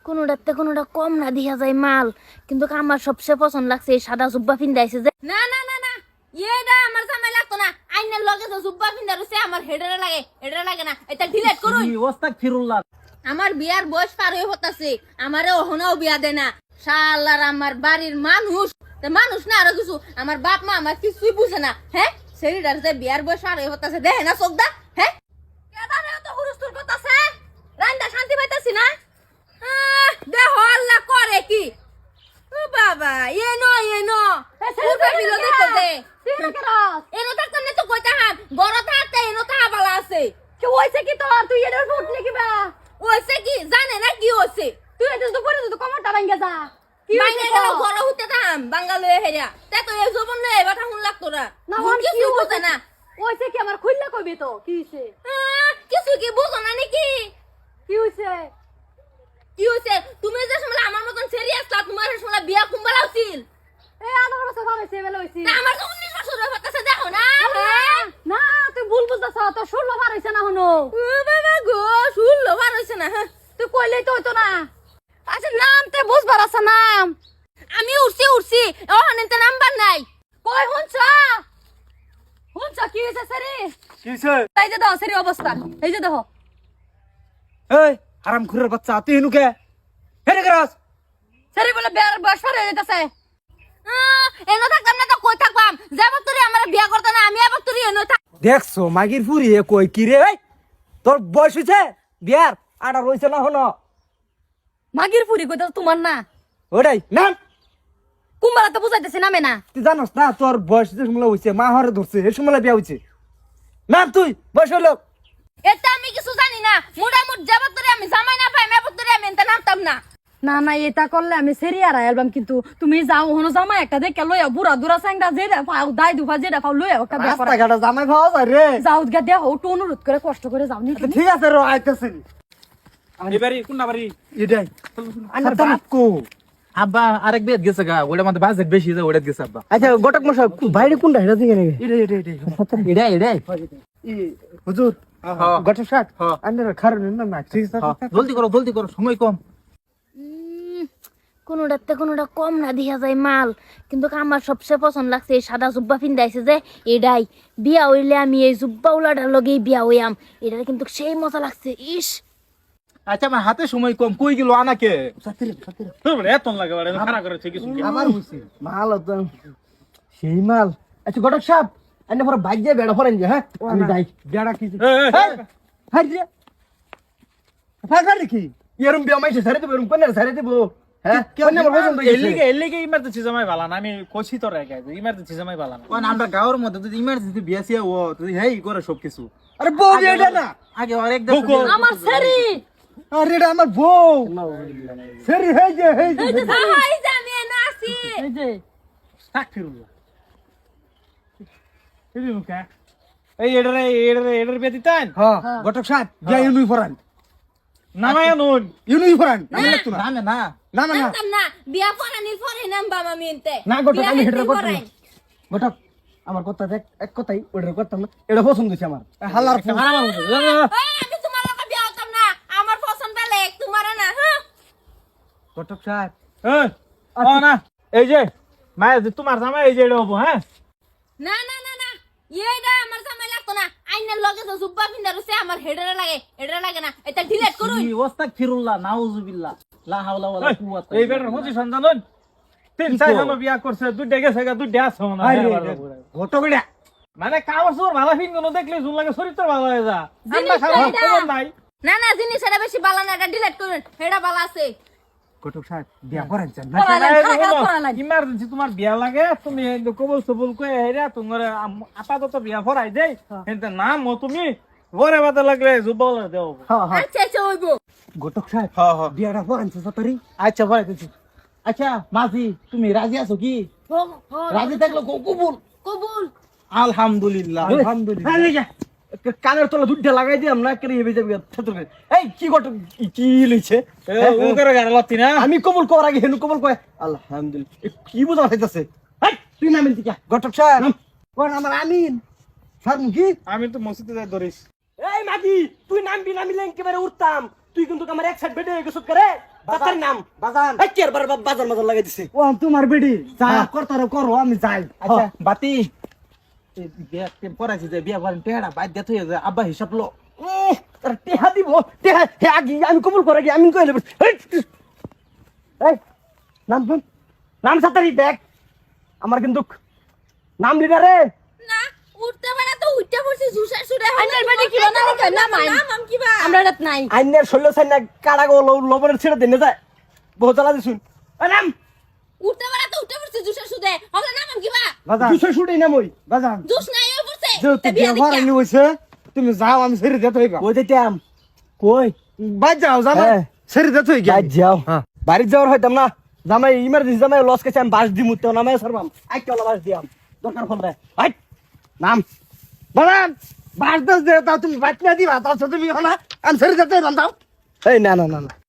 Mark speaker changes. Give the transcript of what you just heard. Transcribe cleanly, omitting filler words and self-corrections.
Speaker 1: কোনোটাতে কোনোটা কম না দিয়া যায় মাল, কিন্তু আমার সবচেয়ে পছন্দ লাগছে এই সাদা জুব্বা পিন্দাইছে যে। না না না না, এইটা আমার জামাই লাগতো না। আইনের লগে যে জুব্বা পিন্দা রইছে আমার হেডারে লাগে, হেডারে লাগে না। এটা ডিলিট করুন।
Speaker 2: ওস্তাগফিরুল্লাহ।
Speaker 1: আমার বিয়ার বয়স পার হয়ে হতাছে, আমারে ওহনাও বিয়া দেয় না। শালার আমার বাড়ির মানুষ, মানুষ না আরো কিছু, আমার বাপ মা আমার কিছুই বুঝে না। হ্যাঁ, সেরিডার যে বিয়ার বয়স পার হয়ে হতাছে, দেখে না চোখদা। হ্যাঁ, কেদারে এত হুরুস্তুর করতাছে, রান্দা শান্তি পাইতাছি না। দেহ আল্লাহ করে কি। ও বাবা, এনো এনো পুরো বিলো দেখতে দে। এনো থাকতাম না তো কইতা হাম, বড় থাকতে এনো থাকা বালা আছে। কি হইছে কি তোর? তুই এটার ফুট নাকি বা? হইছে কি জানে না কি হইছে? তুই এটা তো পরে তো কমরটা ভাঙ্গা যা। কি হইছে গেল বড় হতে থাম বাঙ্গালয়ে হেরিয়া। তে তো এই জবন নে এবাটা হুন লাগতো না। না কিছু বুঝে না। হইছে কি আমার খুললা কইবে তো কি হইছে? কিছু কি বুঝো না নাকি? কি হইছে? কি হইছে? তুমি যে সময় আমার মতন সিরিয়াস লা, তোমার সময় বিয়া কুম্বালা উচিল। এই আমার বছর হইছে বেলা হইছে। না আমার তো 19 বছর হইতাছে, দেখো না। না তুই ভুল বুঝতাছ, তো 16 বার হইছে না হনো। ও বাবা গো, 16 বার হইছে না। তুই কইলেই তো হইতো না। আচ্ছা নাম তে বুঝবার আছে নাম। আমি উঠছি ওখানে নাম্বার নাই। কই হুনছ কি হইছে সেরি?
Speaker 2: কি হইছে?
Speaker 1: এই যে দাও সেরি অবস্থা, এই যে দেখো।
Speaker 2: এই হারামখোরের বাচ্চা, তুই এনুকে হেরে গরাস।
Speaker 1: সেরি বলে বিয়ার বয়স পার হয়ে যাইতাছে। এনো থাকতাম না তো কই থাকবাম? যাব তুই আমার বিয়া করতে না, আমি আবার তুই এনো থাক।
Speaker 2: দেখছো মাগির ফুরি কই কি রে? এই তোর বয়স হইছে বিয়ার, আটা রইছে না হনো।
Speaker 1: মাগির ফুরি কইতা তোমার না,
Speaker 2: ওটাই নাম।
Speaker 1: কুম্বালা তো বুঝাইতেছে নামে না।
Speaker 2: তুই জানোস না তোর বয়স যে সময় হইছে, মা হরে ধরছে এই সময় বিয়া হইছে। নাম তুই বয়স হলো।
Speaker 1: এটা আমি কিছু জানি না। মোটামুট যাব তুই আমি জামাই না পাই, মেব তুই আমি এনতে নামতাম না। না না, এটা করলে আমি সেরিয়ার অ্যালবাম, কিন্তু তুমি যাও হনো জামাই একটা দেখে লইয়া বুড়া দুরা সাংটা যে পাও দাই দুফা যেটা পাও লইয়া একটা বিয়া করা।
Speaker 2: রাস্তাঘাটে জামাই পাওয়া যায় রে।
Speaker 1: যাও গা দেও একটু অনুরোধ করে কষ্ট করে যাও নি।
Speaker 2: ঠিক আছে র আইতাছি।
Speaker 3: এবারে কোনটা বাড়ি?
Speaker 2: এটাই আমার বাপ কো।
Speaker 3: আব্বা আরেক বেদ গেছে গা, ওটা মধ্যে বাজেট বেশি যায়, ওটা গেছে আব্বা।
Speaker 2: আচ্ছা গটক মশাই বাইরে কোনটা হেরা দিকে রে?
Speaker 3: এটাই
Speaker 2: হুজুর
Speaker 3: হ্যাঁ।
Speaker 2: গটক শার্ট
Speaker 3: হ্যাঁ।
Speaker 2: আন্ডার খারন না ঠিক আছে।
Speaker 3: জলদি করো সময় কম।
Speaker 1: কোনোটাতে কোনোটা কম না দিয়া যায় মাল, কিন্তু আমার সবচেয়ে পছন্দ লাগছে এই সাদা জুব্বা পিন্দাইছে যে। এটাই বিয়া হইলে আমি এই জুব্বা উলাটার লগেই বিয়া হইয়াম। এটা কিন্তু সেই মজা লাগছে। ইস
Speaker 3: আচ্ছা আমার হাতে সময় কম, কই গেল আনাকে?
Speaker 2: সাতিরে
Speaker 3: এত লাগে বাড়ি খানা করে ঠিক আছে।
Speaker 2: আমার হইছে মাল তো সেই মাল। আচ্ছা গটক সাহেব আন্ডা পরে বাইক দিয়ে বেড়া পড়েন যে। হ্যাঁ আমি যাই বেড়া কি হাই রে ফাগা দেখি এরম বিয়া মাইছে সারে দেব, এরম কোনে সারে দেব। হ্যাঁ কোনে আমার পছন্দ হইছে।
Speaker 3: এলিগে ইমার্জেন্সি জামাই বালা না, আমি কইছি তো রে গাইজ ইমার্জেন্সি জামাই বালা না। কোন আমরা গাওর মধ্যে যদি ইমার্জেন্সি বিয়া সিয়া ও তুই হেই করে সবকিছু।
Speaker 2: আরে বউ এটা না
Speaker 3: আগে আরেক
Speaker 1: আমার সেরি।
Speaker 2: আরে এটা আমার বউ সেরি হেই যে
Speaker 1: এই যে আমি এনে আছি।
Speaker 3: এই যে সাকফিরুল্লাহ এই মুকা এই এডারে বিয়া দিতেন।
Speaker 2: হ্যাঁ গটক সাহেব বিয়া ইউনি ফরান
Speaker 3: নামায় নুন
Speaker 2: ইউনি ফরান আমি লাগতো না
Speaker 3: নামে না
Speaker 2: না না
Speaker 1: নামতাম না, বিয়া পড়ানির পরে নামবাম আমি এনতে।
Speaker 2: না গটক
Speaker 1: বিয়া
Speaker 2: আমি
Speaker 1: হেঁটে
Speaker 2: হেডার করতাম
Speaker 1: পড়াই।
Speaker 2: না। গটক আমার কথা দেখ এক কথাই ওটার করতাম না, এটা পছন্দ হইছে আমার হাল্লার ফোন।
Speaker 1: এই, আমি তোমার লগে বিয়া হতাম না, আমার পছন্দ বেলেগ, তোমার না। হ্যাঁ
Speaker 2: গটক সাহেব
Speaker 3: এই ও না এই যে মায়ের যে তোমার জামাই এই যে এটা হবো। হ্যাঁ
Speaker 1: না না না না, এইটা আমার জামাই লাগতো না। আইনের লগে যে জুব্বা পিন্দা রইছে আমার হেডারে লাগে, হেডারে লাগে না। এটা ডিলিট করুন।
Speaker 3: ওস্তাগফিরুল্লাহ নাউজুবিল্লাহ লা হাওলা ওয়ালা কুওয়াতা এই বেটার পজিশন জানেন? তিন চার জন বিয়া করছে, দুইটা গেছে গা, দুইটা আছে না।
Speaker 2: গটক এটা
Speaker 3: মানে কাগজ ভালো ফিন কোন দেখলে জুন লাগে চরিত্র ভালো হয়ে যা। আমরা
Speaker 1: জিনিস
Speaker 3: খাওয়া
Speaker 1: এটা।
Speaker 3: খবর নাই।
Speaker 1: না না, জিনিস এটা বেশি বালা না, এটা ডিলিট করুন। হেডা বালা আছে।
Speaker 2: গটক সাহেব বিয়া করেন চান না?
Speaker 3: ইমার্জেন্সি তোমার বিয়া লাগে, তুমি কবল সবল কয়ে হেরা তোমার আপাতত বিয়া ভরাই দেই। কিন্তু নাম ও তুমি ভরে বাদে লাগলে জুবল দেও।
Speaker 2: হ্যাঁ হ্যাঁ
Speaker 1: আচ্ছা আচ্ছা হইবো।
Speaker 2: গটক সাহেব
Speaker 3: হ্যাঁ হ্যাঁ
Speaker 2: বিয়াটা করেন সতরি।
Speaker 3: আচ্ছা ভরে দিছি। আচ্ছা মাঝি তুমি রাজি আছো কি? রাজি থাকলে কবুল।
Speaker 1: কবুল।
Speaker 3: আলহামদুলিল্লাহ
Speaker 2: আলহামদুলিল্লাহ। কানের তলা দুধটা লাগাই দিলাম না কেন এবে যাবি ছাত্রকে। এই কি গটক কি লইছে?
Speaker 3: ও করে গাড়া লতি না।
Speaker 2: আমি কবুল করার আগে হেনু কবুল কয় আলহামদুলিল্লাহ। এ কি বোঝা হইতাছে? এই তুই নামিন দিকা গটক সাহেব কোন আমার আমিন সার মুখি।
Speaker 3: আমি তো মসজিদে যাই ধরিস।
Speaker 2: এই মাগি তুই নামবি নামিলে একেবারে উঠতাম। তুই কিন্তু আমার এক সাইড বেটে গেছত করে বাতার নাম
Speaker 4: বাজান
Speaker 2: এই কি আর বাজার মাজার লাগাই দিছে
Speaker 4: ও তোমার বেডি যা
Speaker 2: হ্যাঁ।
Speaker 4: করতারো করো আমি যাই
Speaker 3: আচ্ছা বাতি এই বিয়া টেম পড়াইছি যে বিয়া করেন টেড়া বাইর দেত হয়ে যায় আব্বা হিসাব লো
Speaker 2: তোর টেহা দিব টেহা হে আগে আমি কবুল করে গিয়ে আমি কইলে এই নাম নাম নাম সাতারি দেখ আমার কিন্তু নাম লিডারে
Speaker 1: না উঠতে পারে তো উঠতে পড়ছি জুসা সুরে আইনার বেটি কি না রে না নাম কি বা আমরা রাত নাই
Speaker 2: আইনের শৈল সাইন না কাড়া গো লবণের ছেড়ে দেনে যায় বহু জ্বালা দিছুন নাম
Speaker 1: উঠতে পারে তো উঠতে পড়ছি জুসা সুদে আমরা নাম কি বা
Speaker 4: বাজান
Speaker 2: দুশো শুটেই নাম ওই
Speaker 4: বাজান
Speaker 1: জুস নাই ওই পড়ছে
Speaker 4: যেহেতু বিয়া ভরানি হইছে তুমি যাও আমি ছেড়ে দিতে হইবা
Speaker 2: কই দিতাম কই
Speaker 4: বাদ যাও জামাই
Speaker 2: হ্যাঁ।
Speaker 4: ছেড়ে দিতে হই
Speaker 2: যাই যাও
Speaker 4: হ্যাঁ।
Speaker 2: বাড়ি যাওয়ার হইতাম না জামাই ইমার্জেন্সি জামাই লস কেছে আমি বাস দিমু তো নামে সারবাম আই কেলা বাস দিয়াম দরকার হলে আই নাম
Speaker 4: বাজান বাস দে তাও তুমি বাদ না দিবা তাও তুমি হলা আমি ছেড়ে দিতে হইবাম দাও
Speaker 2: এই না না না না